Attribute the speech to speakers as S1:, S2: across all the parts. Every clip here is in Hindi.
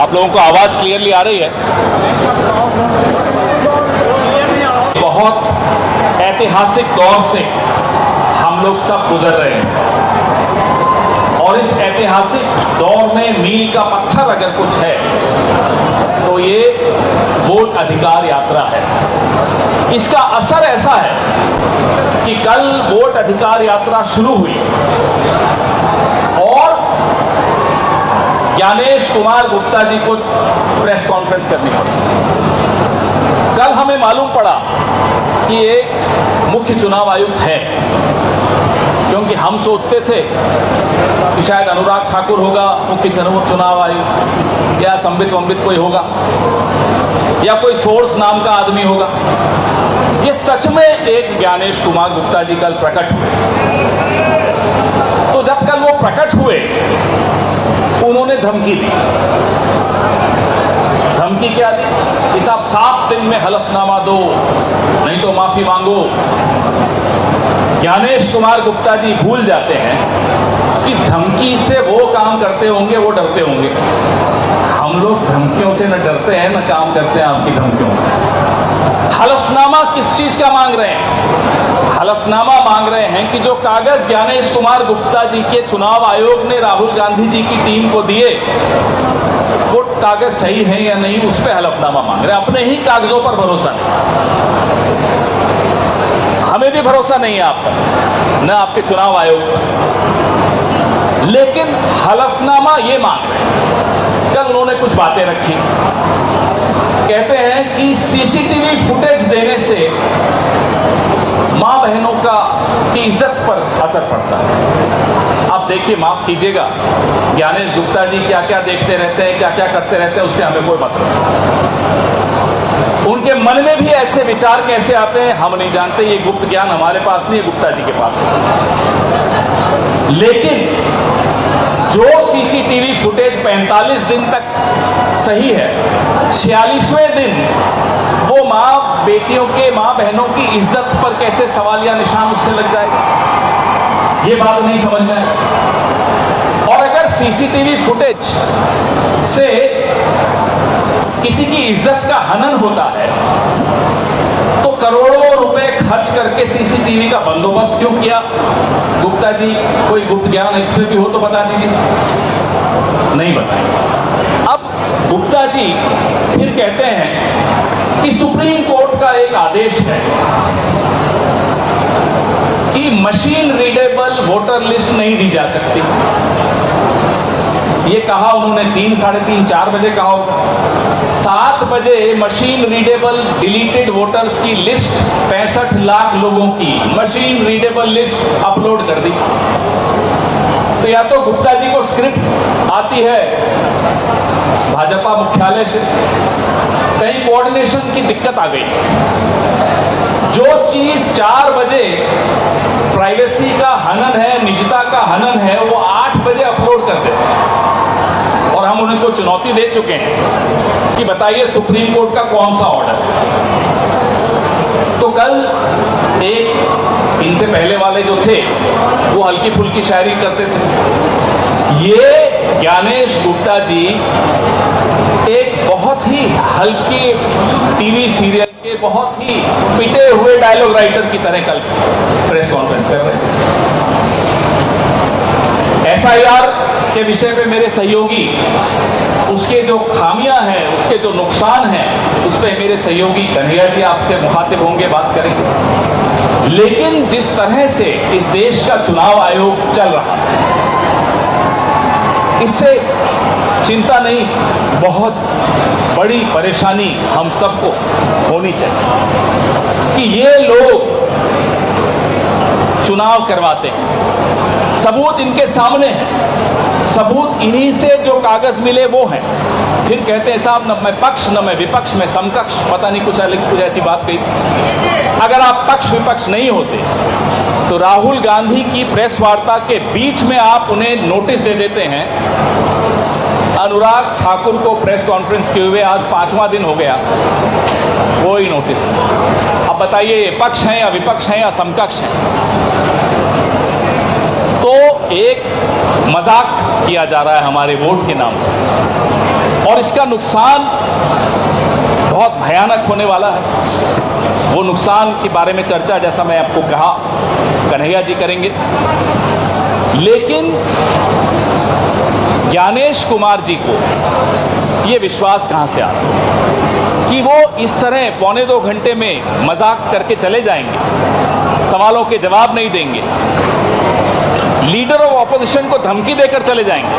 S1: आप लोगों को आवाज क्लियरली आ रही है? बहुत ऐतिहासिक दौर से हम लोग सब गुजर रहे हैं और इस ऐतिहासिक दौर में मील का पत्थर अगर कुछ है तो ये वोट अधिकार यात्रा है। इसका असर ऐसा है कि कल वोट अधिकार यात्रा शुरू हुई और ज्ञानेश कुमार गुप्ता जी को प्रेस कॉन्फ्रेंस करनी पड़ी। कल हमें मालूम पड़ा कि एक मुख्य चुनाव आयुक्त है, क्योंकि हम सोचते थे कि शायद अनुराग ठाकुर होगा मुख्य चुनाव आयुक्त, या संबित वंबित कोई होगा, या कोई सोर्स नाम का आदमी होगा। ये सच में एक ज्ञानेश कुमार गुप्ता जी कल प्रकट हुए। तो जब कल वो प्रकट हुए उन्होंने धमकी दी। धमकी क्या दी कि साहब 7 दिन में हलफनामा दो, नहीं तो माफी मांगो। ज्ञानेश कुमार गुप्ता जी भूल जाते हैं कि धमकी से वो काम करते होंगे, वो डरते होंगे। हम लोग धमकियों से न डरते हैं न काम करते हैं आपकी धमकियों में। हलफनामा किस चीज का मांग रहे हैं? हलफनामा मांग रहे हैं कि जो कागज ज्ञानेश कुमार गुप्ता जी के चुनाव आयोग ने राहुल गांधी जी की टीम को दिए वो कागज सही है या नहीं, उस पर हलफनामा मांग रहे हैं। अपने ही कागजों पर भरोसा नहीं। हमें भी भरोसा नहीं है आप पर, न आपके चुनाव आयोग पर, लेकिन हलफनामा ये मांग रहे हैं। कल उन्होंने कुछ बातें रखी, कहते हैं कि सीसीटीवी फुटेज देने से मां बहनों की इज्जत पर असर पड़ता है। आप देखिए, माफ कीजिएगा, ज्ञानेश गुप्ता जी क्या क्या देखते रहते हैं, क्या क्या करते रहते हैं, उससे हमें कोई मतलब नहीं। उनके मन में भी ऐसे विचार कैसे आते हैं हम नहीं जानते। ये गुप्त ज्ञान हमारे पास नहीं है, गुप्ता जी के पास है। लेकिन जो सीसीटीवी फुटेज 45 दिन तक सही है, 46वें दिन वो माँ बेटियों के, माँ बहनों की इज्जत पर कैसे सवालिया निशान उससे लग जाएगा, ये बात नहीं समझ में आई। और अगर सीसीटीवी फुटेज से किसी की इज्जत का हनन होता है तो करोड़ों रुपए खर्च करके सीसीटीवी का बंदोबस्त क्यों किया? गुप्ता जी कोई गुप्त ज्ञान इस पर भी हो तो बता दीजिए। नहीं बताएंगे। अब गुप्ता जी फिर कहते हैं कि सुप्रीम कोर्ट का एक आदेश है कि मशीन रीडेबल वोटर लिस्ट नहीं दी जा सकती। ये कहा उन्होंने 3, साढ़े 3, 4 बजे कहा होगा। 7 बजे मशीन रीडेबल डिलीटेड वोटर्स की लिस्ट 65 लाख लोगों की मशीन रीडेबल लिस्ट अपलोड कर दी। तो या तो गुप्ता जी को स्क्रिप्ट आती है भाजपा मुख्यालय से, कहीं कोऑर्डिनेशन की दिक्कत आ गई। जो चीज 4 बजे प्राइवेसी का हनन है, निजता का हनन है, वो 8 बजे अपलोड कर देते। और हम उनको चुनौती दे चुके हैं कि बताइए सुप्रीम कोर्ट का कौन सा ऑर्डर है। तो कल एक इनसे पहले वाले जो थे वो हल्की फुल्की शायरी करते थे। ये ज्ञानेश गुप्ता जी एक बहुत ही हल्के टीवी सीरियल के बहुत ही पिटे हुए डायलॉग राइटर की तरह कल प्रेस कॉन्फ्रेंस कर रहे हैं। एसआईआर के विषय पे मेरे सहयोगी, उसके जो खामियां हैं, उसके जो नुकसान हैं, उस पर मेरे सहयोगी कन्हैया जी आपसे मुखातिब होंगे, बात करेंगे। लेकिन जिस तरह से इस देश का चुनाव आयोग चल रहा है, इससे चिंता नहीं, बहुत बड़ी परेशानी हम सबको होनी चाहिए कि ये लोग चुनाव करवाते हैं। सबूत इनके सामने है, सबूत इन्हीं से जो कागज मिले वो हैं। फिर कहते हैं साहब न मैं पक्ष न मैं विपक्ष में समकक्ष, पता नहीं कुछ ऐसी बात कही। अगर आप पक्ष विपक्ष नहीं होते तो राहुल गांधी की प्रेस वार्ता के बीच में आप उन्हें नोटिस दे देते हैं। अनुराग ठाकुर को प्रेस कॉन्फ्रेंस किए हुए आज 5वां दिन हो गया, कोई नोटिस नहीं। अब बताइए ये पक्ष हैं या विपक्ष हैं या समकक्ष हैं? तो एक मजाक किया जा रहा है हमारे वोट के नाम पर, और इसका नुकसान बहुत भयानक होने वाला है। वो नुकसान के बारे में चर्चा, जैसा मैं आपको कहा, कन्हैया जी करेंगे। लेकिन ज्ञानेश कुमार जी को ये विश्वास कहाँ से आ रहा कि वो इस तरह पौने 2 घंटे में मजाक करके चले जाएंगे, सवालों के जवाब नहीं देंगे, लीडर ऑफ ऑपोजिशन को धमकी देकर चले जाएंगे,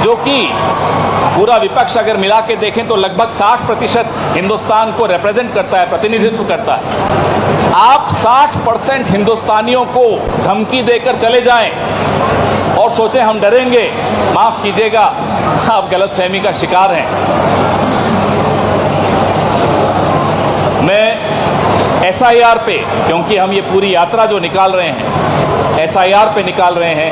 S1: जो कि पूरा विपक्ष अगर मिला के देखें तो लगभग 60% हिंदुस्तान को रिप्रेजेंट करता है, प्रतिनिधित्व करता है। आप 60% हिंदुस्तानियों को धमकी देकर चले जाएं और सोचें हम डरेंगे, माफ कीजिएगा, आप गलतफहमी का शिकार हैं। मैं एसआईआर पे, क्योंकि हम ये पूरी यात्रा जो निकाल रहे हैं एसआईआर पे निकाल रहे हैं,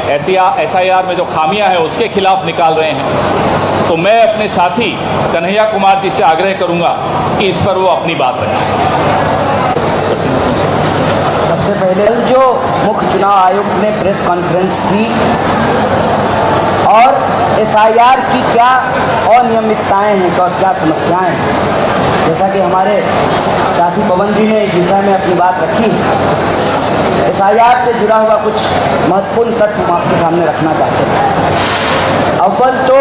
S1: एसआईआर में जो खामियां हैं उसके खिलाफ निकाल रहे हैं, तो मैं अपने साथी कन्हैया कुमार जी से आग्रह करूंगा कि इस पर वो अपनी बात रखें।
S2: सबसे पहले जो मुख्य चुनाव आयोग ने प्रेस कॉन्फ्रेंस की और एसआईआर की क्या अनियमितताएं हैं और क्या समस्याएं हैं, जैसा कि हमारे साथी पवन जी ने इस विषय में अपनी बात रखी। एसआईआर से जुड़ा हुआ कुछ महत्वपूर्ण तथ्य हम आपके सामने रखना चाहते हैं। अव्वल तो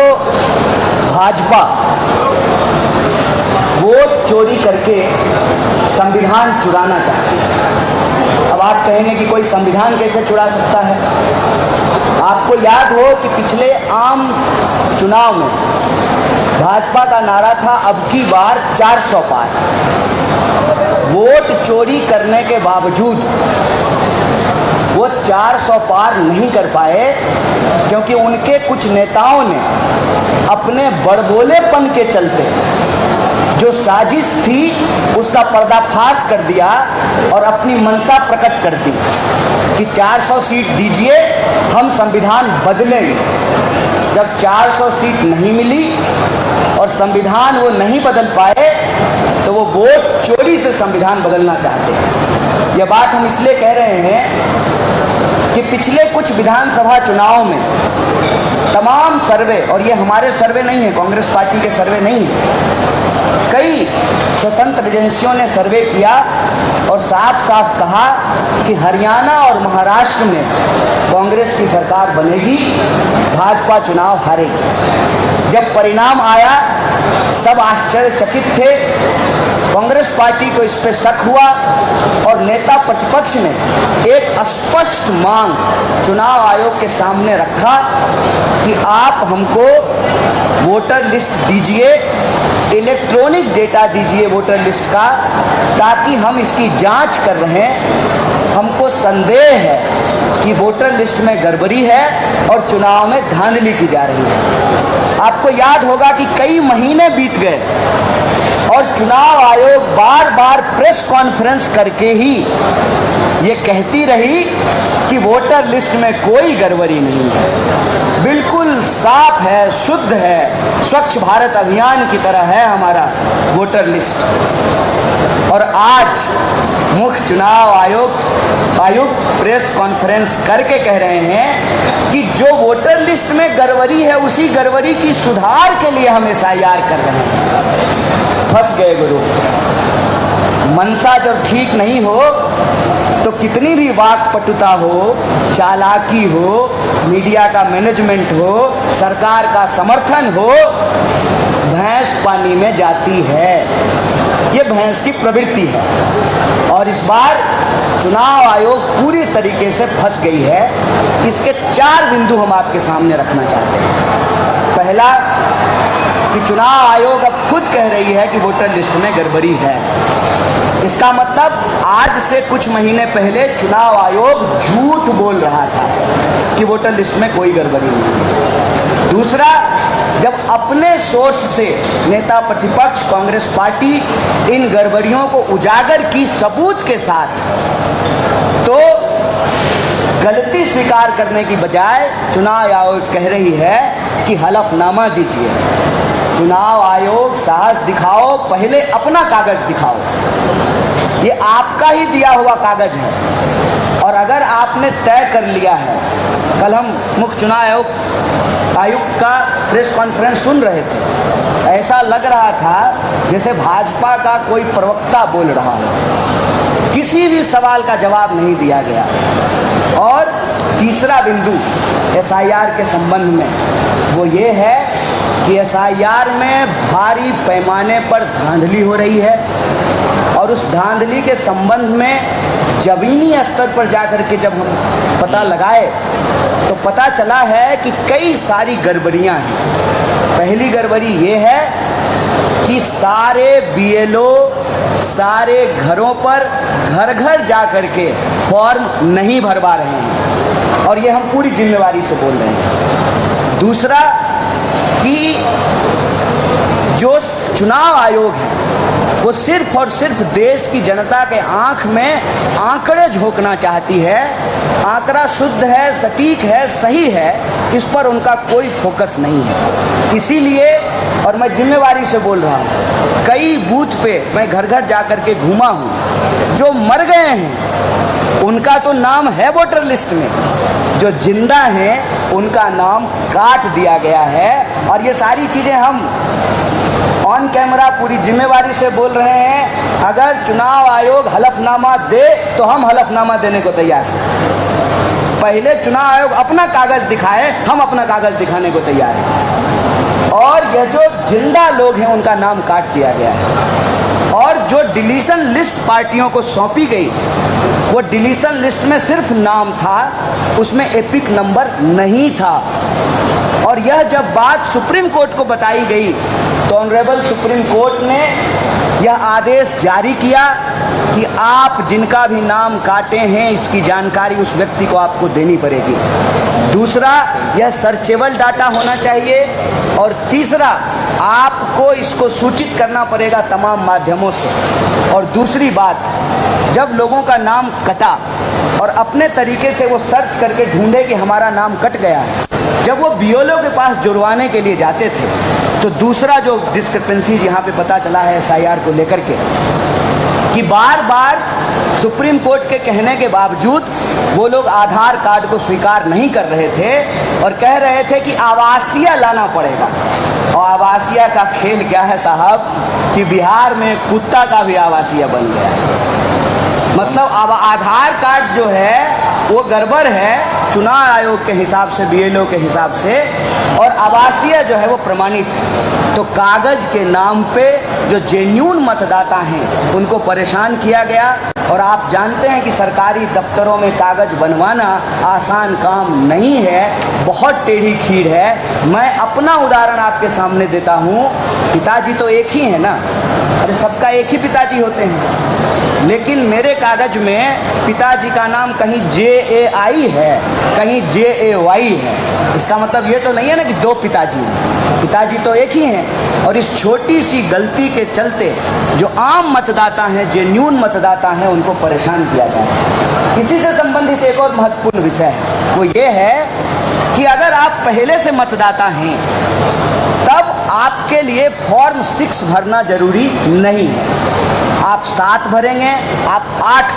S2: भाजपा वोट चोरी करके संविधान चुराना चाहती है। अब आप कहेंगे कि कोई संविधान कैसे चुरा सकता है? आपको याद हो कि पिछले आम चुनाव में भाजपा का नारा था अब की बार 400 पार। वोट चोरी करने के बावजूद वो 400 पार नहीं कर पाए, क्योंकि उनके कुछ नेताओं ने अपने बड़बोलेपन के चलते जो साजिश थी उसका पर्दाफाश कर दिया और अपनी मंशा प्रकट कर दी कि 400 सीट दीजिए, हम संविधान बदलेंगे। जब 400 सीट नहीं मिली और संविधान वो नहीं बदल पाए तो वो वोट चोरी से संविधान बदलना चाहते हैं। यह बात हम इसलिए कह रहे हैं कि पिछले कुछ विधानसभा चुनाव में तमाम सर्वे, और ये हमारे सर्वे नहीं है, कांग्रेस पार्टी के सर्वे नहीं है, कई स्वतंत्र एजेंसियों ने सर्वे किया और साफ साफ कहा कि हरियाणा और महाराष्ट्र में कांग्रेस की सरकार बनेगी, भाजपा चुनाव हारेगी। जब परिणाम आया सब आश्चर्यचकित थे। कांग्रेस पार्टी को इस पे शक हुआ और नेता प्रतिपक्ष ने एक स्पष्ट मांग चुनाव आयोग के सामने रखा कि आप हमको वोटर लिस्ट दीजिए, इलेक्ट्रॉनिक डेटा दीजिए वोटर लिस्ट का, ताकि हम इसकी जांच कर रहे हैं। हमको संदेह है कि वोटर लिस्ट में गड़बड़ी है और चुनाव में धांधली की जा रही है। आपको याद होगा कि कई महीने बीत गए और चुनाव आयोग बार बार प्रेस कॉन्फ्रेंस करके ही ये कहती रही कि वोटर लिस्ट में कोई गड़बड़ी नहीं है, बिल्कुल साफ है, शुद्ध है, स्वच्छ भारत अभियान की तरह है हमारा वोटर लिस्ट। और आज मुख्य चुनाव आयुक्त प्रेस कॉन्फ्रेंस करके कह रहे हैं कि जो वोटर लिस्ट में गड़बड़ी है उसी गड़बड़ी की सुधार के लिए हम एसआईआर कर रहे हैं। फंस गए गुरु। मनसा जब ठीक नहीं हो तो कितनी भी वाकपटुता हो, चालाकी हो, मीडिया का मैनेजमेंट हो, सरकार का समर्थन हो, भैंस पानी में जाती है। ये भैंस की प्रवृत्ति है और इस बार चुनाव आयोग पूरी तरीके से फंस गई है। इसके 4 बिंदु हम आपके सामने रखना चाहते हैं। पहला कि चुनाव आयोग अब खुद कह रही है कि वोटर लिस्ट में गड़बड़ी है। इसका मतलब आज से कुछ महीने पहले चुनाव आयोग झूठ बोल रहा था कि वोटर लिस्ट में कोई गड़बड़ी नहीं। दूसरा, जब अपने सोर्स से नेता प्रतिपक्ष कांग्रेस पार्टी इन गड़बड़ियों को उजागर की सबूत के साथ, तो गलती स्वीकार करने की बजाय चुनाव आयोग कह रही है कि हलफनामा दीजिए। चुनाव आयोग साहस दिखाओ, पहले अपना कागज दिखाओ। ये आपका ही दिया हुआ कागज है और अगर आपने तय कर लिया है, कल हम मुख्य चुनाव आयुक्त का प्रेस कॉन्फ्रेंस सुन रहे थे, ऐसा लग रहा था जैसे भाजपा का कोई प्रवक्ता बोल रहा हो, किसी भी सवाल का जवाब नहीं दिया गया। और तीसरा बिंदु एसआईआर के संबंध में वो ये है कि एसआईआर में भारी पैमाने पर धांधली हो रही है और उस धांधली के संबंध में जमीनी स्तर पर जाकर के जब हम पता लगाए तो पता चला है कि कई सारी गड़बड़ियां हैं। पहली गड़बड़ी ये है कि सारे बीएलओ सारे घरों पर घर घर जा कर के फॉर्म नहीं भरवा रहे हैं और ये हम पूरी जिम्मेवारी से बोल रहे हैं। दूसरा कि जो चुनाव आयोग है वो सिर्फ और सिर्फ देश की जनता के आंख में आंकड़े झोंकना चाहती है। आंकड़ा शुद्ध है, सटीक है, सही है, इस पर उनका कोई फोकस नहीं है। इसीलिए, और मैं जिम्मेवारी से बोल रहा हूँ, कई बूथ पे मैं घर घर जा कर के घूमा हूँ, जो मर गए हैं उनका तो नाम है वोटर लिस्ट में, जो जिंदा हैं उनका नाम काट दिया गया है। और ये सारी चीज़ें हम ऑन कैमरा पूरी जिम्मेवारी से बोल रहे हैं। अगर चुनाव आयोग हलफनामा दे तो हम हलफनामा देने को तैयार हैं। पहले चुनाव आयोग अपना कागज दिखाए, हम अपना कागज दिखाने को तैयार हैं। और ये जो जिंदा लोग हैं उनका नाम काट दिया गया है। और जो डिलीशन लिस्ट पार्टियों को सौंपी गई, वो डिलीशन लिस्ट में सिर्फ नाम था, उसमें एपिक नंबर नहीं था। और यह जब बात सुप्रीम कोर्ट को बताई गई तो ऑनरेबल सुप्रीम कोर्ट ने यह आदेश जारी किया कि आप जिनका भी नाम काटे हैं इसकी जानकारी उस व्यक्ति को आपको देनी पड़ेगी। दूसरा, यह सर्चेबल डाटा होना चाहिए। और तीसरा, आपको इसको सूचित करना पड़ेगा तमाम माध्यमों से। और दूसरी बात, जब लोगों का नाम कटा और अपने तरीके से वो सर्च करके ढूंढे कि हमारा नाम कट गया है, जब वो बीएलओ के पास जुड़वाने के लिए जाते थे तो दूसरा जो डिस्क्रिपेंसीज यहाँ पे पता चला है एसआईआर को लेकर के, कि बार बार सुप्रीम कोर्ट के कहने के बावजूद वो लोग आधार कार्ड को स्वीकार नहीं कर रहे थे और कह रहे थे कि आवासीय लाना पड़ेगा। और आवासीय का खेल क्या है साहब कि बिहार में कुत्ता का भी आवासीय बन गया। मतलब अब आधार कार्ड जो है वो गड़बड़ है चुनाव आयोग के हिसाब से, बीएलओ के हिसाब से, और आवासीय जो है वो प्रमाणित है। तो कागज के नाम पे जो जेन्युइन मतदाता हैं उनको परेशान किया गया। और आप जानते हैं कि सरकारी दफ्तरों में कागज बनवाना आसान काम नहीं है, बहुत टेढ़ी खीर है। मैं अपना उदाहरण आपके सामने देता हूँ। पिताजी तो एक ही है ना, अरे सबका एक ही पिताजी होते हैं, लेकिन मेरे कागज में पिताजी का नाम कहीं JAI है, कहीं JAY है। इसका मतलब ये तो नहीं है ना कि दो पिताजी हैं, पिताजी तो एक ही हैं। और इस छोटी सी गलती के चलते जो आम मतदाता हैं, जेन्युइन मतदाता हैं, उनको परेशान किया जाता है। इसी से संबंधित एक और महत्वपूर्ण विषय है, वो ये है कि अगर आप पहले से मतदाता हैं तब आपके लिए फॉर्म 6 भरना जरूरी नहीं है। आप 7 भरेंगे, आप 8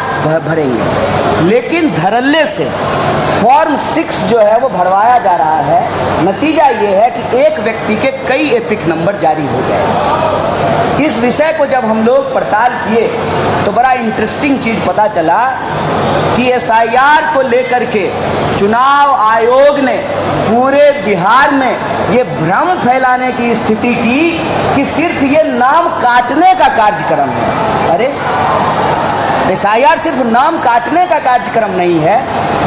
S2: भरेंगे, लेकिन धड़ल्ले से फॉर्म 6 जो है वो भरवाया जा रहा है। नतीजा ये है कि एक व्यक्ति के कई एपिक नंबर जारी हो गए। इस विषय को जब हम लोग पड़ताल किए तो बड़ा इंटरेस्टिंग चीज़ पता चला कि एसआईआर को लेकर के चुनाव आयोग ने पूरे बिहार में ये भ्रम फैलाने की स्थिति की कि सिर्फ ये नाम काटने का कार्यक्रम है। अरे एसआईआर सिर्फ नाम काटने का कार्यक्रम नहीं है,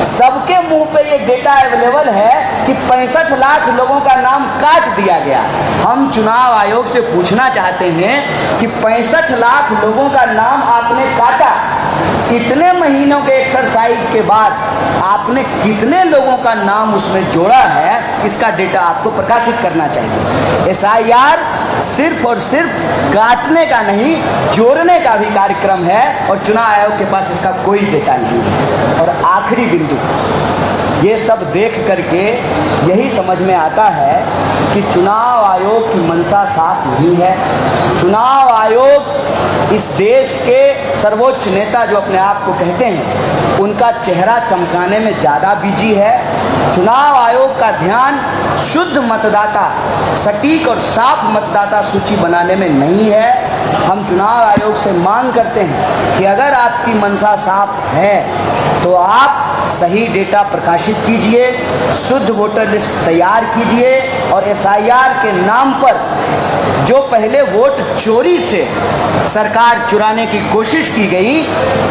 S2: सबके मुंह पे ये डेटा अवेलेबल है कि 65 लाख लोगों का नाम काट दिया गया। हम चुनाव आयोग से पूछना चाहते हैं कि 65 लाख लोगों का नाम आपने काटा, इतने महीनों के एक्सरसाइज के बाद आपने कितने लोगों का नाम उसमें जोड़ा है, इसका डेटा आपको प्रकाशित करना चाहिए। एसआईआर सिर्फ और सिर्फ काटने का नहीं, जोड़ने का भी कार्यक्रम है और चुनाव आयोग के पास इसका कोई डेटा नहीं है। और आखिरी बिंदु, ये सब देख करके यही समझ में आता है कि चुनाव आयोग की मंशा साफ नहीं है। चुनाव आयोग इस देश के सर्वोच्च नेता जो अपने आप को कहते हैं, उनका चेहरा चमकाने में ज़्यादा बिजी है। चुनाव आयोग का ध्यान शुद्ध मतदाता, सटीक और साफ मतदाता सूची बनाने में नहीं है। हम चुनाव आयोग से मांग करते हैं कि अगर आपकी मंशा साफ है तो आप सही डेटा प्रकाशित कीजिए, शुद्ध वोटर लिस्ट तैयार कीजिए और एसआईआर के नाम पर जो पहले वोट चोरी से सरकार चुराने की कोशिश की गई,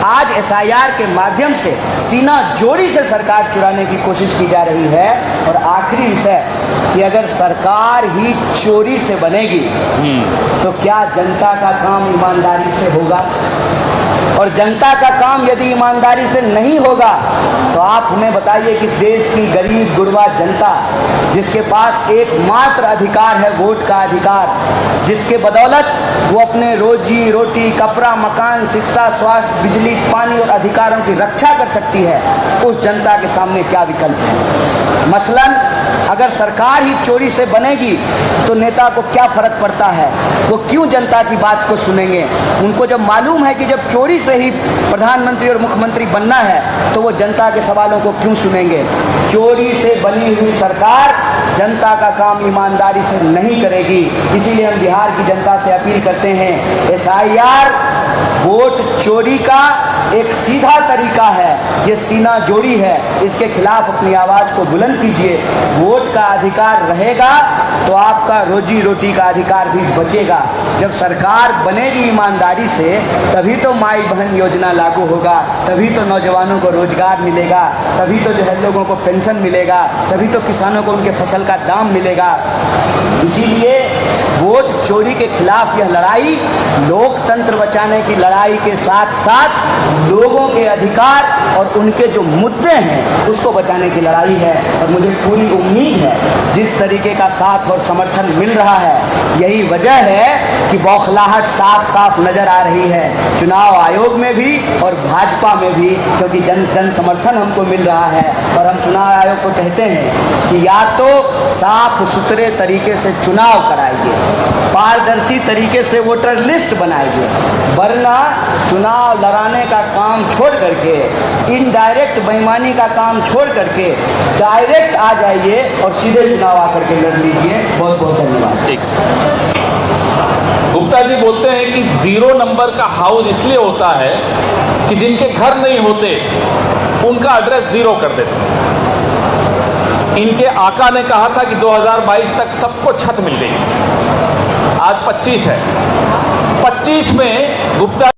S2: आज एसआईआर के माध्यम से सीना जोड़ी से सरकार चुराने की कोशिश की जा रही है। और आखिरी विषय कि अगर सरकार ही चोरी से बनेगी तो क्या जनता का काम ईमानदारी से होगा? और जनता का काम यदि ईमानदारी से नहीं होगा तो आप हमें बताइए कि इस देश की गरीब गुरबा जनता, जिसके पास एकमात्र अधिकार है वोट का अधिकार, जिसके बदौलत वो अपने रोजी रोटी, कपड़ा, मकान, शिक्षा, स्वास्थ्य, बिजली, पानी और अधिकारों की रक्षा कर सकती है, उस जनता के सामने क्या विकल्प है? मसलन अगर सरकार ही चोरी से बनेगी तो नेता को क्या फर्क पड़ता है? वो क्यों जनता की बात को सुनेंगे? उनको जब मालूम है कि जब चोरी से ही प्रधानमंत्री और मुख्यमंत्री बनना है तो वो जनता के सवालों को क्यों सुनेंगे? चोरी से बनी हुई सरकार जनता का काम ईमानदारी से नहीं करेगी। इसीलिए हम बिहार की जनता से अपील करते हैं, एसआईआर वोट चोरी का एक सीधा तरीका है, ये सीना जोड़ी है, इसके खिलाफ अपनी आवाज़ को बुलंद कीजिए। वोट का अधिकार रहेगा तो आपका रोजी रोटी का अधिकार भी बचेगा। जब सरकार बनेगी ईमानदारी से तभी तो माई बहन योजना लागू होगा, तभी तो नौजवानों को रोजगार मिलेगा, तभी तो जो है लोगों को पेंशन मिलेगा, तभी तो किसानों को उनके फसल का दाम मिलेगा। इसीलिए वोट चोरी के खिलाफ यह लड़ाई लोकतंत्र बचाने की लड़ाई के साथ साथ लोगों के अधिकार और उनके जो मुद्दे हैं उसको बचाने की लड़ाई है। और मुझे पूरी उम्मीद है जिस तरीके का साथ और समर्थन मिल रहा है, यही वजह है कि बौखलाहट साफ साफ नज़र आ रही है चुनाव आयोग में भी और भाजपा में भी, क्योंकि जन समर्थन हमको मिल रहा है। और हम चुनाव आयोग को कहते हैं कि या तो साफ सुथरे तरीके से चुनाव कराइए, पारदर्शी तरीके से वोटर लिस्ट बनाइए, वरना चुनाव लड़ाने का काम छोड़ करके, इनडायरेक्ट बेईमानी का काम छोड़ करके डायरेक्ट आ जाइए और सीधे चुनाव आकर के लड़ लीजिए। बहुत बहुत धन्यवाद।
S1: ठीक सर। गुप्ता जी बोलते हैं कि 0 नंबर का हाउस इसलिए होता है कि जिनके घर नहीं होते उनका एड्रेस 0 कर देते हैं। इनके आका ने कहा था कि 2022 तक सबको छत मिल गई, आज 25 है। 25 में गुप्ता